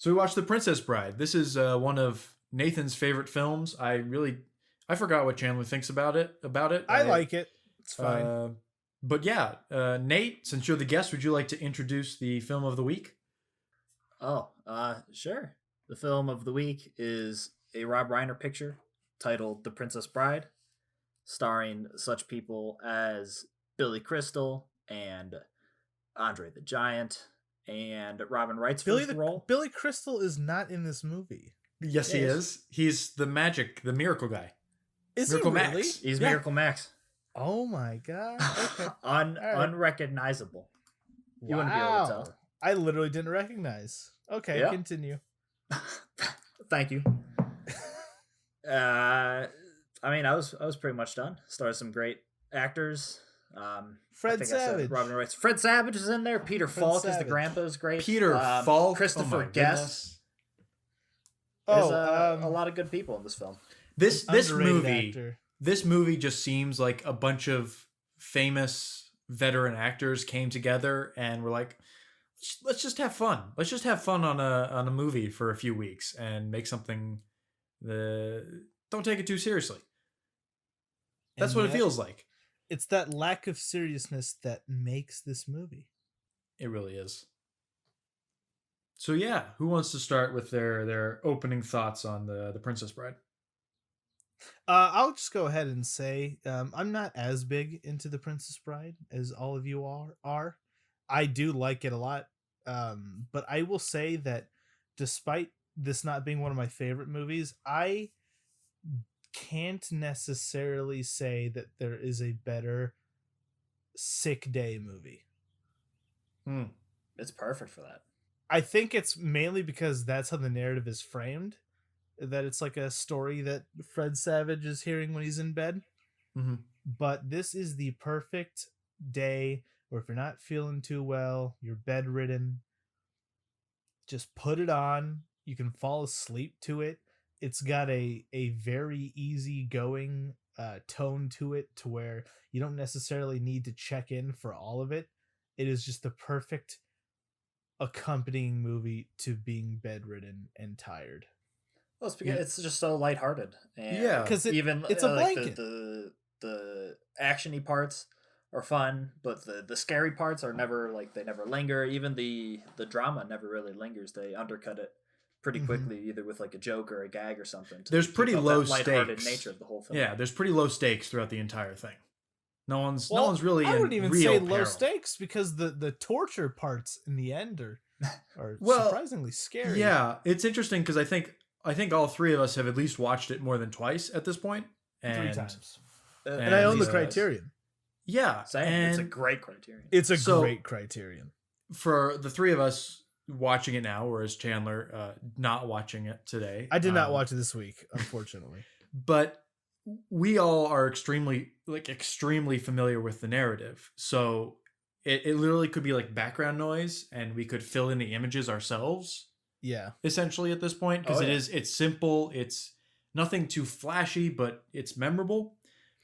So we watched The Princess Bride. This is one of Nathan's favorite films. I forgot what Chandler thinks about it. I like it. It's fine. But yeah, Nate, since you're the guest, would you like to introduce the film of the week? Oh, sure. The film of the week is a Rob Reiner picture titled The Princess Bride, starring such people as Billy Crystal and Andre the Giant and Robin Wright's first role. Billy Crystal is not in this movie. Yes, he is. He's the miracle guy. Is Miracle he really? Max. He's Miracle Max. Oh my god. Okay. Right. Unrecognizable. You wouldn't be able to tell. I literally didn't recognize. Okay, yeah. Continue. Thank you. I was pretty much done. Started some great actors. Fred Savage. Robin Wright. Fred Savage is in there. Peter Falk is the grandpa. Is great. Peter Falk. Christopher Guest. There's a lot of good people in this film. This movie just seems like a bunch of famous veteran actors came together and were like, let's just have fun. Let's just have fun on a movie for a few weeks and make something. Don't take it too seriously. That's what it feels like. It's that lack of seriousness that makes this movie. It really is. So yeah, who wants to start with their opening thoughts on the Princess Bride? I'll just go ahead and say I'm not as big into The Princess Bride as all of you are. I do like it a lot, but I will say that despite this not being one of my favorite movies, I can't necessarily say that there is a better sick day movie. It's perfect for that. I think it's mainly because that's how the narrative is framed, that it's like a story that Fred Savage is hearing when he's in bed. Mm-hmm. But this is the perfect day where if you're not feeling too well, you're bedridden, just put it on. You can fall asleep to it. It's got a very easygoing tone to it, to where you don't necessarily need to check in for all of it. It is just the perfect accompanying movie to being bedridden and tired. Well, it's just so lighthearted. And yeah, because it's a blanket. The actiony parts are fun, but the scary parts are never they never linger. Even the drama never really lingers. They undercut it pretty quickly, either with like a joke or a gag or something. There's pretty low lighthearted stakes. Nature of the whole film. Yeah, there's pretty low stakes throughout the entire thing. No one's really. I wouldn't even say low peril. stakes, because the torture parts in the end are surprisingly scary. Yeah, it's interesting because I think all three of us have at least watched it more than twice at this point. 3 times. And I own the Criterion. Yeah, and it's a great Criterion. It's a great Criterion. For the three of us watching it now, whereas Chandler not watching it today. I did not watch it this week, unfortunately. But we all are extremely familiar with the narrative. So it literally could be like background noise, and we could fill in the images ourselves. Yeah. Essentially at this point, because it's simple, it's nothing too flashy, but it's memorable.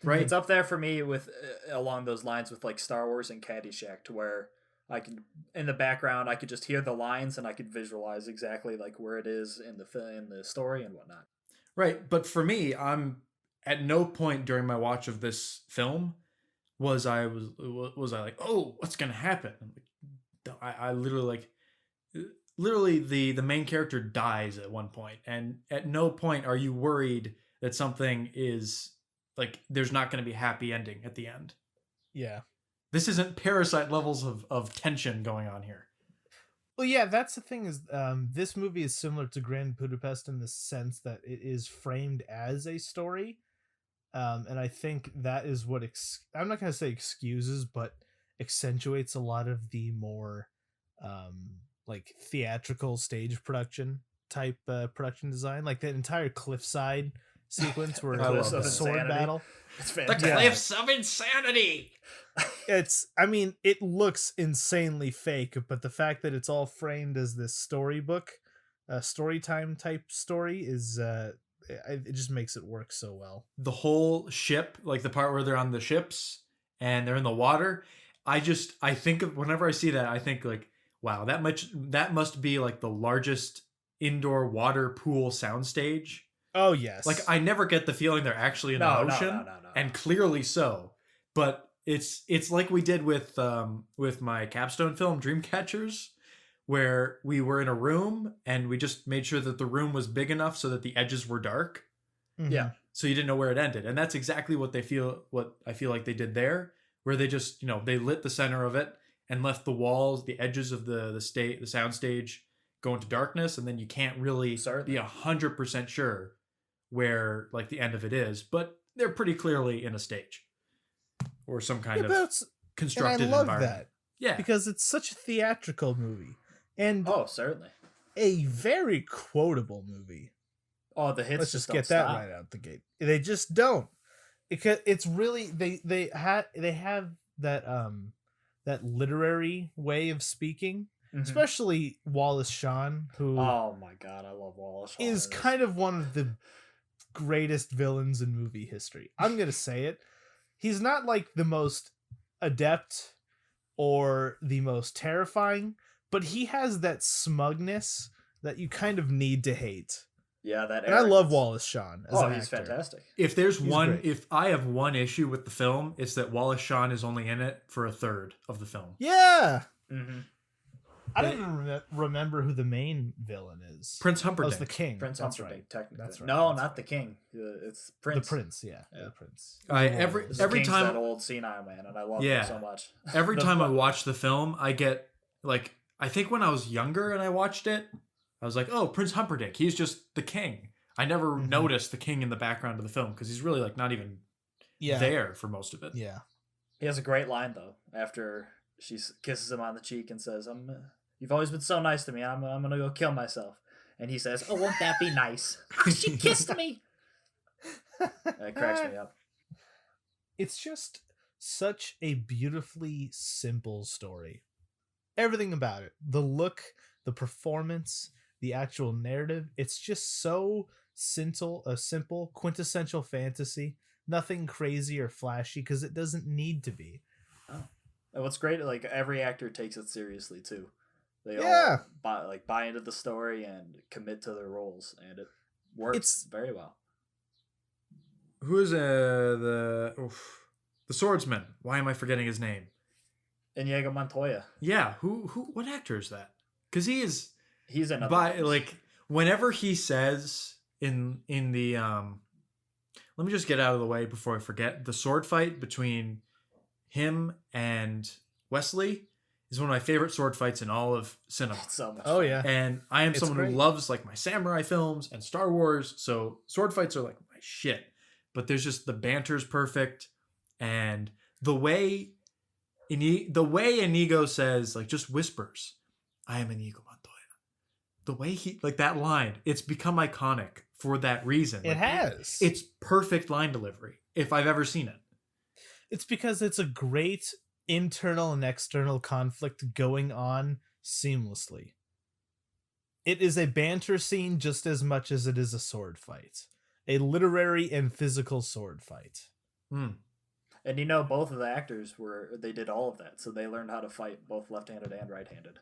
Right? It's up there for me with along those lines with like Star Wars and Caddyshack, to where I can, in the background, I could just hear the lines and I could visualize exactly like where it is in the story and whatnot. Right. But for me, I'm at no point during my watch of this film was I like, oh, what's going to happen? I literally the main character dies at one point, and at no point are you worried that something is like, there's not going to be a happy ending at the end. Yeah. This isn't Parasite levels of tension going on here. Well, yeah, that's the thing, is this movie is similar to Grand Budapest in the sense that it is framed as a story. And I think that is what, I'm not going to say excuses, but accentuates a lot of the more like theatrical stage production type production design. Like that entire cliffside sequence where it's a sword battle. It's the cliffs of insanity. It looks insanely fake, but the fact that it's all framed as this storybook, story time type story is it just makes it work so well. The whole ship, like the part where they're on the ships and they're in the water, I think of, whenever I see that, I think like, wow, that must be like the largest indoor water pool soundstage. Oh yes. Like I never get the feeling they're actually in an No, no, ocean, no, no, no. and clearly so. But it's like we did with my capstone film Dreamcatchers, where we were in a room and we just made sure that the room was big enough so that the edges were dark, Mhm. Yeah. so you didn't know where it ended. And that's exactly what I feel like they did there, where they just, they lit the center of it and left the walls, the edges of the sound stage go into darkness, and then you can't really Certainly. be 100% sure where like the end of it is, but they're pretty clearly in a stage or some kind Yeah, of but and I constructed love environment. that Yeah. because it's such a theatrical movie and Oh, certainly. a very quotable movie. Oh, the hits Let's just just get don't that stop. right out the gate. They just don't. It's really they have that literary way of speaking, Mhm. especially Wallace Shawn, who Oh my god, I love Wallace Shawn is in this. kind of one of the greatest villains in movie history. I'm gonna say it. He's not like the most adept or the most terrifying, but he has that smugness that you kind of need to hate. Yeah, that And I love arrogance. Wallace Shawn as Oh, an he's actor. fantastic. If there's He's one, great. if I have one issue with the film, it's that Wallace Shawn is only in it for a third of the film. Yeah. Mm-hmm. I don't even remember who the main villain is. Prince Oh, Humperdinck. it's the king. Prince That's Humperdinck, right. technically. That's right. No, That's not right. the king. It's Prince. The prince, yeah. Yeah. The prince. Every The every king's time that old senile man, and I love Yeah. him so much. every The time I fu- watch the film, I get like, I think when I was younger and I watched it, I was like, oh, Prince Humperdinck, he's just the king. I never Mhm. noticed the king in the background of the film because he's really like not even Yeah. there for most of it. Yeah. He has a great line though. After she kisses him on the cheek and says, "You've always been so nice to me. I'm gonna go kill myself." And he says, "Oh, won't that be nice?" She kissed me. That cracks me up. It's just such a beautifully simple story. Everything about it, the look, the performance, the actual narrative, it's just so simple, quintessential fantasy. Nothing crazy or flashy because it doesn't need to be. Oh. And what's great, like every actor takes it seriously too. They Yeah. all buy into the story and commit to their roles, and it works It's- very well. Who is the swordsman? Why am I forgetting his name? Inigo Montoya, Yeah, who what actor is that? Because he is he's another. by like whenever he says in the let me just get out of the way before I forget, the sword fight between him and Wesley is one of my favorite sword fights in all of cinema. It's so much. Oh fun. yeah. And I am It's someone great. who loves like my samurai films and Star Wars, so sword fights are like my shit. But there's just the banter's perfect, and the way Inigo says, like, just whispers, "I am Inigo Montoya." The way he, like, that line, it's become iconic for that reason. It Like, has. it's perfect line delivery if I've ever seen it. It's because it's a great internal and external conflict going on seamlessly. It is a banter scene just as much as it is a sword fight. A literary and physical sword fight. Mm. And both of the actors they did all of that, so they learned how to fight both left-handed and right-handed,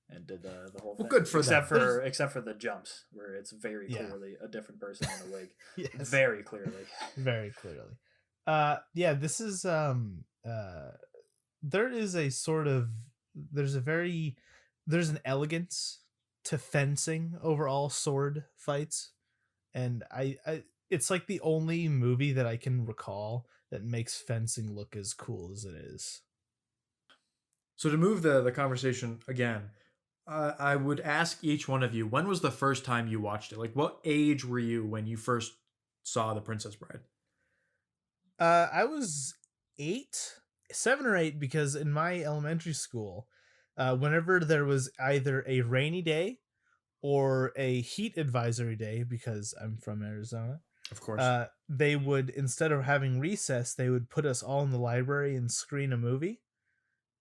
and did the whole thing. Well, good for except them. except for the jumps, where it's very Yeah. clearly a different person in a wig. Yes. Very clearly. Very clearly. This is there is a sort of there's an elegance to fencing over all sword fights, and I it's like the only movie that I can recall that makes fencing look as cool as it is. So to move the conversation again, I would ask each one of you, when was the first time you watched it? Like, what age were you when you first saw The Princess Bride? I was 7 or 8, because in my elementary school, whenever there was either a rainy day or a heat advisory day, because I'm from Arizona, Of course. they would, instead of having recess, they would put us all in the library and screen a movie.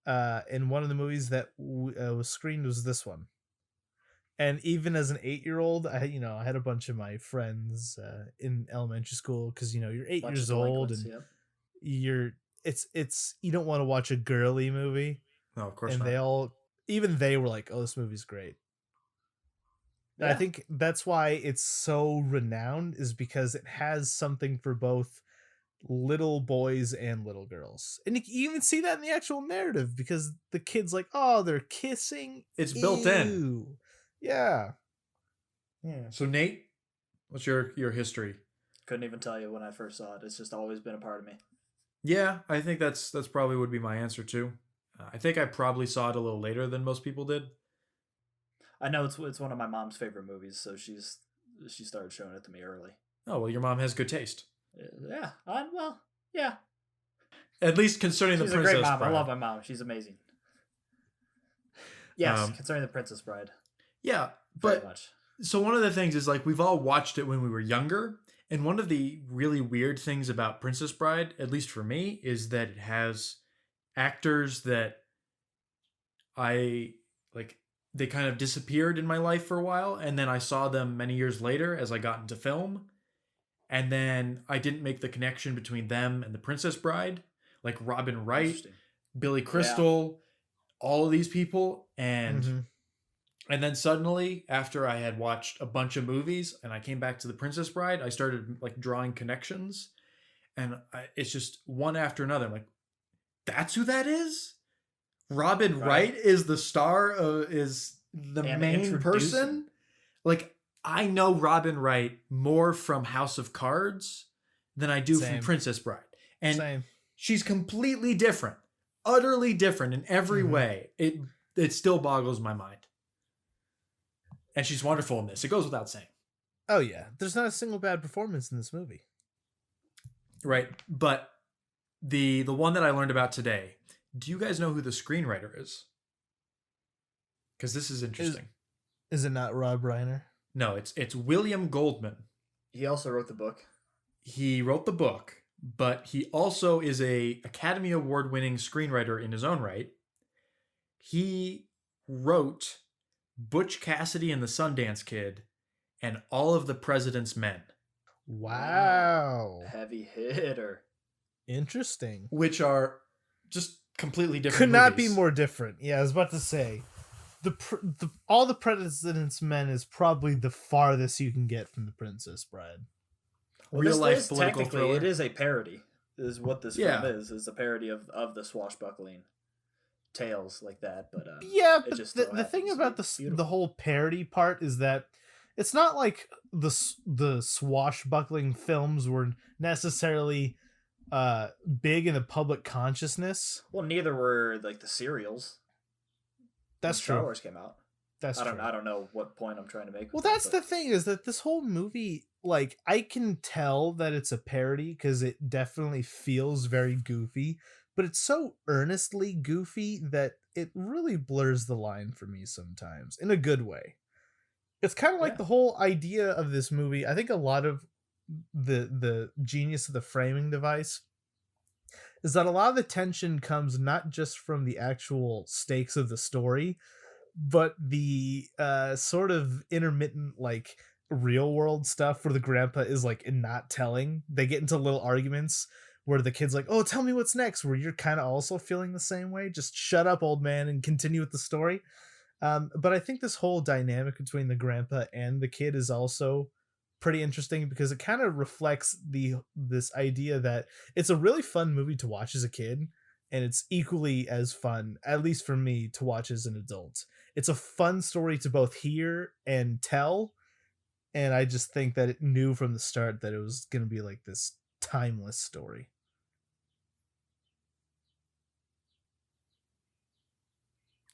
And one of the movies that was screened was this one. And even as an 8-year-old, I had a bunch of my friends in elementary school, because you're 8 Bunch years of old delinquents, and yep. it's you don't want to watch a girly movie, No, of course and not. they were like, "Oh, this movie's great." I Yeah. think that's why it's so renowned, is because it has something for both little boys and little girls. And you can even see that in the actual narrative because the kid's like, oh, they're kissing. It's built in. Ew. Yeah. Yeah. So Nate, what's your history? Couldn't even tell you when I first saw it. It's just always been a part of me. Yeah, I think that's probably would be my answer too. I think I probably saw it a little later than most people did. I know it's one of my mom's favorite movies, so she started showing it to me early. Oh well, your mom has good taste. Yeah. Well, yeah. At least concerning She's the a Princess great mom. Bride. I love my mom. She's amazing. Yes, Um, concerning the Princess Bride. Yeah, Very but much. so one of the things is like we've all watched it when we were younger, and one of the really weird things about Princess Bride, at least for me, is that it has actors that I like they kind of disappeared in my life for a while, and then I saw them many years later as I got into film, and then I didn't make the connection between them and the Princess Bride, like Robin Wright, Interesting. Billy Yeah. Crystal, all of these people, and Mm-hmm. then suddenly after I had watched a bunch of movies and I came back to the Princess Bride, I started like drawing connections, and it's just one after another. I'm like, that's who that is. Robin Right. Wright is the star of is the And main introducing. person. Like I know Robin Wright more from House of Cards than I do from Same. Princess Bride. And Same. she's completely different. Utterly different in every Mhm. way. It still boggles my mind. And she's wonderful in this. It goes without saying. Oh yeah. There's not a single bad performance in this movie. Right. But the one that I learned about today, do you guys know who the screenwriter is? Because this is interesting. Is it not Rob Reiner? No, it's William Goldman. He also wrote the book. He wrote the book, but he also is a Academy Award winning screenwriter in his own right. He wrote Butch Cassidy and the Sundance Kid and All of the President's Men, Wow. Heavy hitter. Interesting. which are just completely different. Could not be movies. more different. Yeah, I was about to say. All the President's Men is probably the farthest you can get from the Princess Bride. Real this life is political technically thriller. it is a parody. Is what this Yeah. film is a parody of the swashbuckling tales like that. But Yeah, it but just the so thing happens to about be the beautiful. whole parody part is that it's not like the swashbuckling films were necessarily big in the public consciousness. Well, neither were like the serials. That's when Star true. Wars came out. That's I true. don't know what point I'm trying to make. Well, with that, that's the thing, is that this whole movie, like, I can tell that it's a parody because it definitely feels very goofy, but it's so earnestly goofy that it really blurs the line for me sometimes in a good way. It's kind of like Yeah. the whole idea of this movie. I think a lot of the genius of the framing device is that a lot of the tension comes not just from the actual stakes of the story, but the sort of intermittent, like, real world stuff where the grandpa is like not telling. They get into little arguments where the kid's like, oh, tell me what's next, where you're kind of also feeling the same way. Just shut up, old man, and continue with the story. But I think this whole dynamic between the grandpa and the kid is also pretty interesting because it kind of reflects this idea that it's a really fun movie to watch as a kid, and it's equally as fun, at least for me, to watch as an adult. It's a fun story to both hear and tell, and I just think that it knew from the start that it was going to be like this timeless story.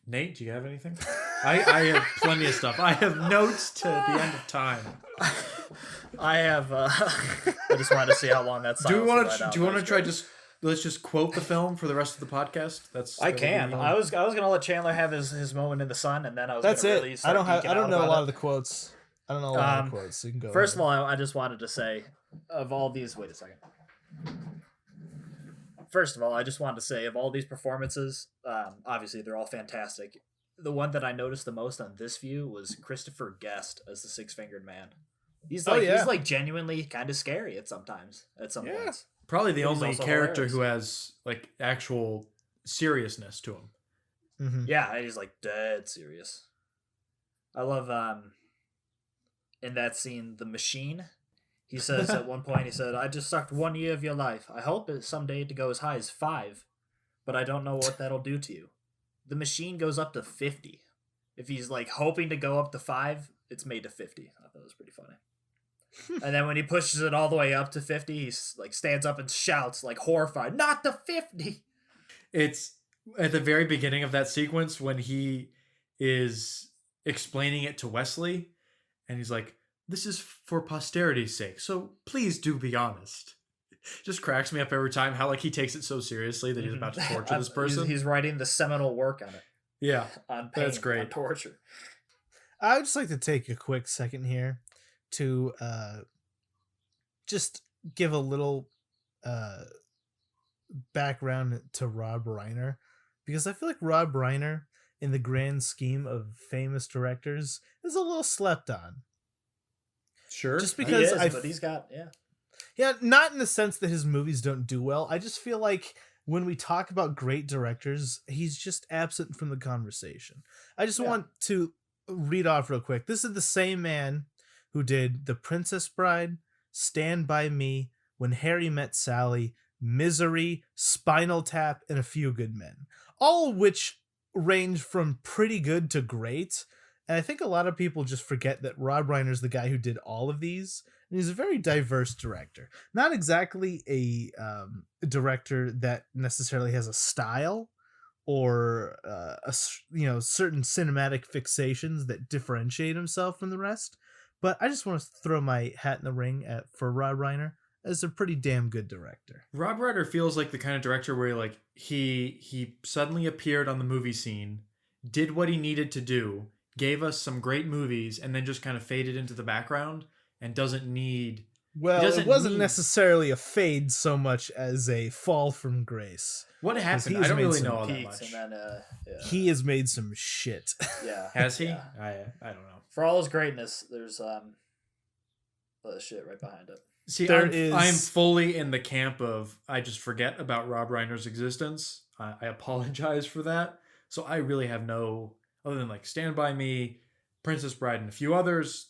Nate, do you have anything? I have plenty of stuff. I have notes to the end of time. I have. I just wanted to see how long that. Do we want silence to? would Do you ride want out. to try just? Let's just quote the film for the rest of the podcast. I that would be can. the I only- was gonna let Chandler have his moment in the sun, and then I was. That's gonna it. Really I don't start geeking out know a about lot it. of the quotes. I don't know a lot of the quotes. So you can go. First of ahead. all, I just wanted to say, of all these, wait a second. First of all, I just wanted to say, of all these performances, obviously they're all fantastic. The one that I noticed the most on this view was Christopher Guest as the Six-Fingered Man. He's like yeah. he's like genuinely kind of scary at some Yeah. points. Probably the But he's only also character hilarious. who has like actual seriousness to him. Mhm. Yeah, he's like dead serious. I love in that scene, the machine. He says at one point, he said, "I just sucked 1 year of your life. I hope it someday to go as high as 5, but I don't know what that'll do to you." The machine goes up to 50. If he's like hoping to go up to 5, it's made to 50. I thought it was pretty funny. And then when he pushes it all the way up to 50, he's like stands up and shouts like horrified, "Not to 50!" It's at the very beginning of that sequence when he is explaining it to Wesley, and he's like, "This is for posterity's sake, so please do be honest." Just cracks me up every time how like he takes it so seriously that he's about to torture this person. He's writing the seminal work on it. Yeah, On pain, that's great. on torture. I would just like to take a quick second here to just give a little background to Rob Reiner, because I feel like Rob Reiner, in the grand scheme of famous directors, is a little slept on. Sure. Just because but he's got yeah, not in the sense that his movies don't do well. I just feel like when we talk about great directors, he's just absent from the conversation. I just want to read off real quick. This is the same man who did The Princess Bride, Stand By Me, When Harry Met Sally, Misery, Spinal Tap, and A Few Good Men. All of which range from pretty good to great. And I think a lot of people just forget that Rob Reiner's the guy who did all of these. And he's a very diverse director. Not exactly a director that necessarily has a style or certain cinematic fixations that differentiate himself from the rest. But I just want to throw my hat in the ring for Rob Reiner as a pretty damn good director. Rob Reiner feels like the kind of director where like he suddenly appeared on the movie scene, did what he needed to do, gave us some great movies, and then just kind of faded into the background and doesn't need... Well, it wasn't necessarily a fade so much as a fall from grace. What happened? I don't really know all that much. And then, He has made some shit. Yeah. Has he? Yeah. I don't know. For all his greatness, there's shit right behind it. See, I'm fully in the camp of I just forget about Rob Reiner's existence. I apologize for that. So I really have no, other than like Stand By Me, Princess Bride, and a few others,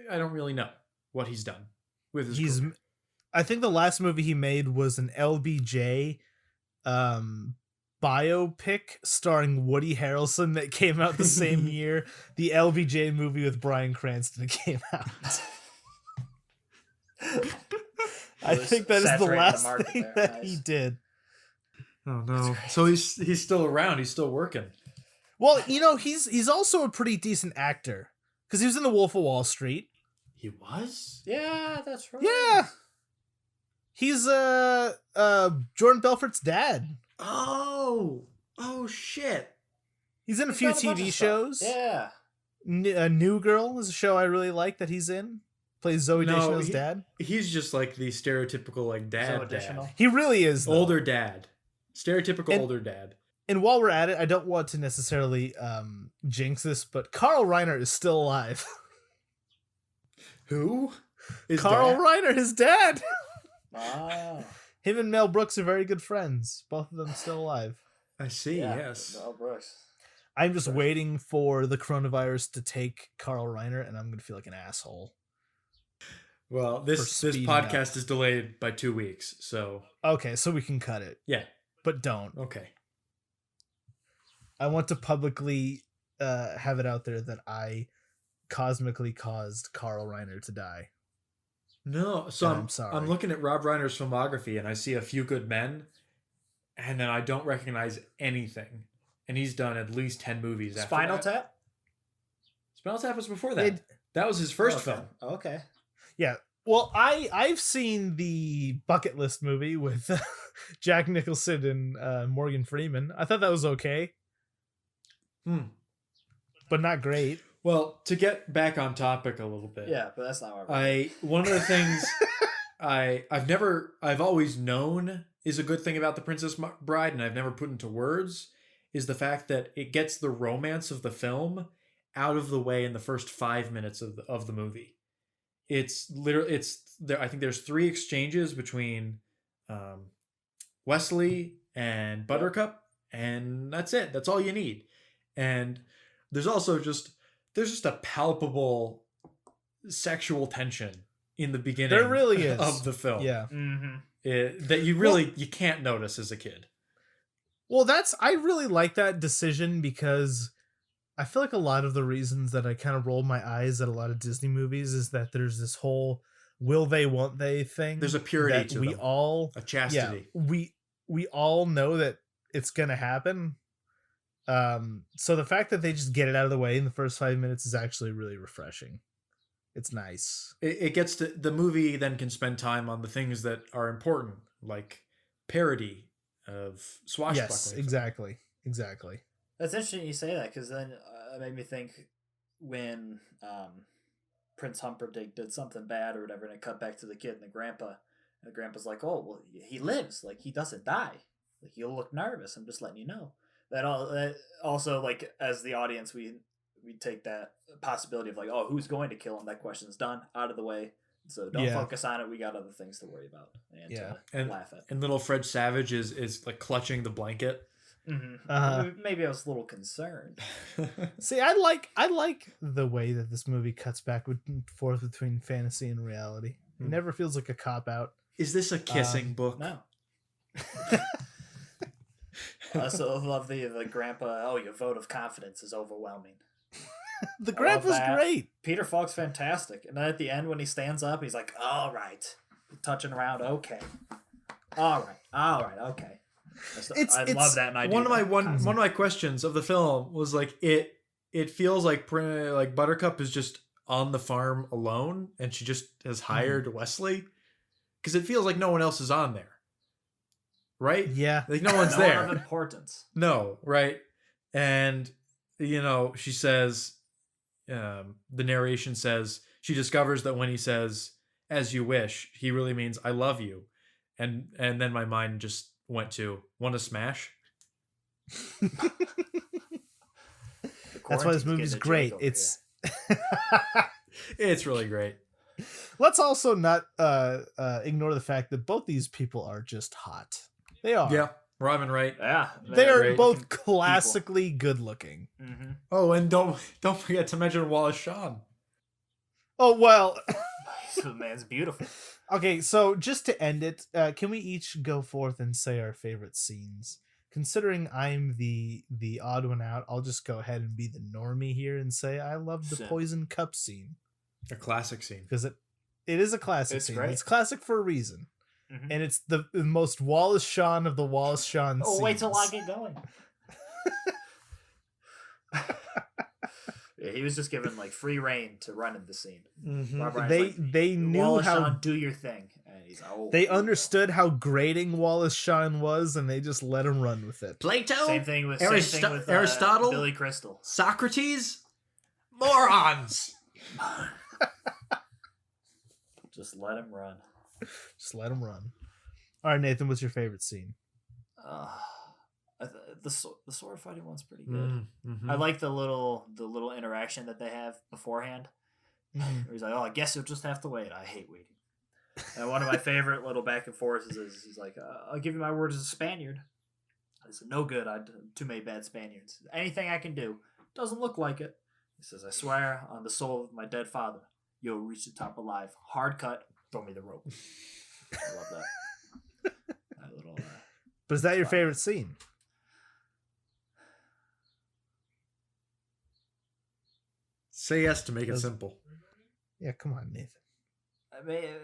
I don't really know what he's done with his career. I think the last movie he made was an LBJ biopic starring Woody Harrelson that came out the same year the LBJ movie with Bryan Cranston came out. I think that is the last thing that he did. Oh no! So he's still around. He's still working. Well, he's also a pretty decent actor because he was in The Wolf of Wall Street. He was? Yeah, that's right. Yeah, he's Jordan Belfort's dad. Oh shit! He's in a few TV shows. Yeah, New Girl is a show I really like that he's in. Plays Zoe Deschanel's dad. He's just like the stereotypical like dad. He really is though. Older dad. Stereotypical older dad. And while we're at it, I don't want to necessarily jinx this, but Carl Reiner is still alive. Who? Carl Reiner, his dad. Wow. Him and Mel Brooks are very good friends. Both of them still alive. I see, Yeah, yes. Mel Brooks. I'm just waiting for the coronavirus to take Carl Reiner, and I'm going to feel like an asshole. Well, this podcast is delayed by 2 weeks, so... Okay, so we can cut it. Yeah. But don't. Okay. I want to publicly have it out there that I cosmically caused Carl Reiner to die. No, so I'm sorry. I'm looking at Rob Reiner's filmography, and I see A Few Good Men, and then I don't recognize anything. And he's done at least 10 movies after Spinal that. Tap? Spinal Tap was before that. That was his first film. Okay. Yeah. Well, I've seen the Bucket List movie with Jack Nicholson and Morgan Freeman. I thought that was okay. But not great. Well, to get back on topic a little bit. Yeah, but that's not what one of the things I've always known is a good thing about The Princess Bride, and I've never put into words, is the fact that it gets the romance of the film out of the way in the first 5 minutes of the movie. It's literally there. I think there's 3 exchanges between Wesley and Buttercup, and that's it. That's all you need. And there's also just a palpable sexual tension in the beginning There really is. of the film. Yeah. That you really you can't notice as a kid. Well, I really like that decision because I feel like a lot of the reasons that I kind of roll my eyes at a lot of Disney movies is that there's this whole will they, won't they thing. There's a purity that to we them. all, A chastity. Yeah, we all know that it's gonna happen. So the fact that they just get it out of the way in the first 5 minutes is actually really refreshing. It's nice. It gets to the movie then can spend time on the things that are important, like parody of swashbuckling. Yes, exactly. That's interesting you say that, because then it made me think when Prince Humperdinck did something bad or whatever, and it cut back to the kid and the grandpa. And the grandpa's like, "Oh, well, he lives. Like, he doesn't die. Like, you'll look nervous. I'm just letting you know." That also, like, as the audience, we take that possibility of like, oh, who's going to kill him? That question's done, out of the way. So don't focus on it. We got other things to worry about and laugh at. And little Fred Savage is like clutching the blanket. Maybe I was a little concerned. See, I like the way that this movie cuts back and forth between fantasy and reality. It never feels like a cop out. Is this a kissing book? No. I also love the grandpa. Oh, your vote of confidence is overwhelming. The grandpa's great. Peter Falk's fantastic. And then at the end when he stands up, he's like, all right. Touching around, okay. All right, okay. I love that. And one of my questions of the film was like it feels like Buttercup is just on the farm alone and she just has hired Wesley, because it feels like no one else is on there, right? Yeah, like no one's no there. One of importance. No, right? And she says, the narration says she discovers that when he says "as you wish," he really means "I love you," and then my mind just went to "want to smash." That's why this movie's great. It's it's really great. Let's also not ignore the fact that both these people are just hot. They are. Yeah, Robin Wright. Yeah, they are both classically good looking. Mm-hmm. Oh, and don't forget to mention Wallace Shawn. Oh well, the man's beautiful. Okay, so just to end it, can we each go forth and say our favorite scenes? Considering I'm the odd one out, I'll just go ahead and be the normie here and say I love the poison cup scene. A classic scene. Because it is a classic scene. Great. It's classic for a reason. Mm-hmm. And it's the most Wallace Shawn of the Wallace Shawn scenes. Wait till I get going. Yeah, he was just given like free reign to run in the scene. Mm-hmm. They knew Wallace how Shawn, do your thing. And he's they understood how grating Wallace Shawn was, and they just let him run with it. Plato, same thing with Aristotle, Billy Crystal, Socrates, morons. Just let him run. Just let him run. All right, Nathan, what's your favorite scene? The sword fighting one's pretty good. Mm-hmm. I like the little interaction that they have beforehand. Mm-hmm. Where he's like, "Oh, I guess you'll just have to wait." I hate waiting. And one of my favorite little back and forths is he's like, "I'll give you my word as a Spaniard." I said, "No good. I too many bad Spaniards. Anything I can do doesn't look like it." He says, "I swear on the soul of my dead father, you'll reach the top alive. Hard cut. Throw me the rope." I love that. That little. But is that your favorite scene? Say yes to make it simple. Yeah, come on, Nathan. I mean,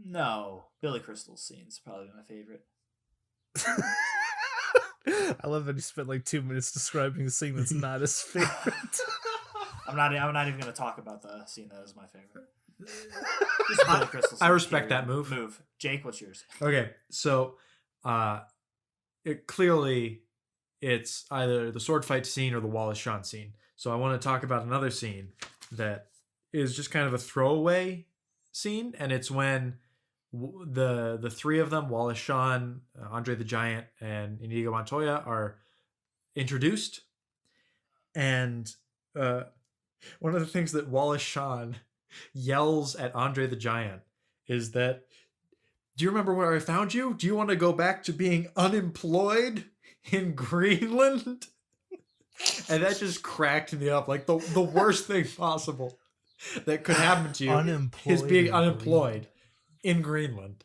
no. Billy Crystal's scene's probably my favorite. I love that he spent like 2 minutes describing the scene that's not his favorite. I'm not even going to talk about the scene that is my favorite. I respect that move. Jake, what's yours? Okay, so it's either the sword fight scene or the Wallace Shawn scene. So I want to talk about another scene that is just kind of a throwaway scene, and it's when the three of them, Wallace Shawn, Andre the Giant, and Inigo Montoya, are introduced. And one of the things that Wallace Shawn yells at Andre the Giant is that, "Do you remember where I found you? Do you want to go back to being unemployed in Greenland?" And that just cracked me up. Like the worst thing possible that could happen to you is being in unemployed in Greenland.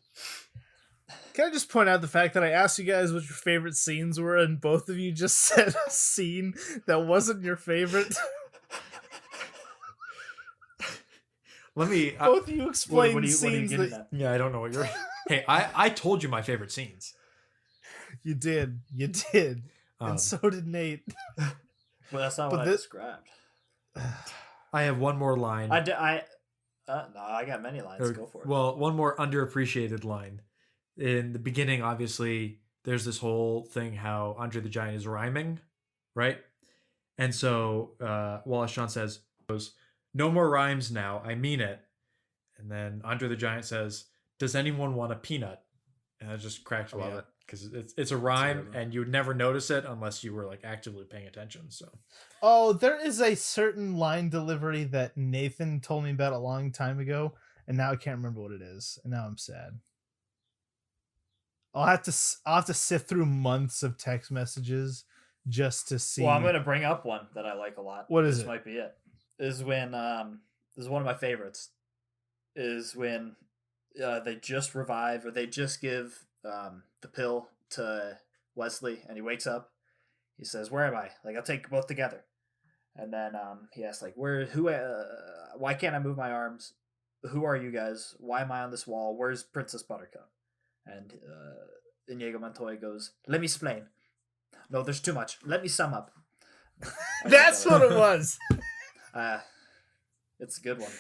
Can I just point out the fact that I asked you guys what your favorite scenes were, and both of you just said a scene that wasn't your favorite? Let me. Both of you explain what are you scenes getting that at? Yeah, I don't know what you're. Hey, I told you my favorite scenes. you did, and so did Nate. Well, that's not But what I described. I have one more line. No, I got many lines. Go for it. Well, one more underappreciated line. In the beginning, obviously, there's this whole thing how Andre the Giant is rhyming, right? And so Wallace Shawn says, "No more rhymes now. I mean it." And then Andre the Giant says, "Does anyone want a peanut?" And it just cracks me up because it's a rhyme, and you would never notice it unless you were like actively paying attention. So, Oh, there is a certain line delivery that Nathan told me about a long time ago, and now I can't remember what it is, and now I'm sad. I'll have to sift through months of text messages just to see. Well, I'm gonna bring up one that I like a lot. What is this it? Might be it. Is when this is one of my favorites. Is when they just revive or they just give the pill to Wesley and he wakes up. He says, "Where am I? Like, I'll take you both together." And then he asks, like, why can't I move my arms? Who are you guys? Why am I on this wall? Where's Princess Buttercup? And Inigo Montoya goes, "Let me explain. No, there's too much. Let me sum up." That's what it was. It's a good one.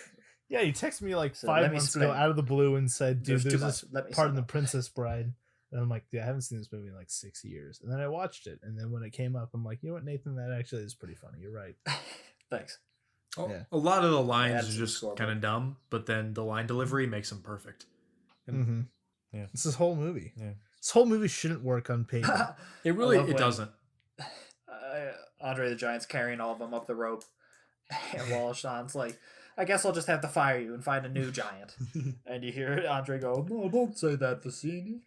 Yeah, you texted me like So, 5 let me months ago explain. out of the blue and said, "Dude, There's too there's this much. Let me part in sum The up." Princess Bride." And I'm like, "Yeah, I haven't seen this movie in like 6 years." And then I watched it, and then when it came up, I'm like, "You know what, Nathan? That actually is pretty funny. You're right." Thanks. Yeah. a lot of the lines Add are to the just scoreboard. kind of dumb, but then the line delivery makes them perfect. Mm-hmm. Yeah. It's this whole movie. Yeah. This whole movie shouldn't work on paper. It really I love it when doesn't. Andre the Giant's carrying all of them up the rope, and Wallace Shawn's like, "I guess I'll just have to fire you and find a new giant." And you hear Andre go, "No, don't say that, Vicini."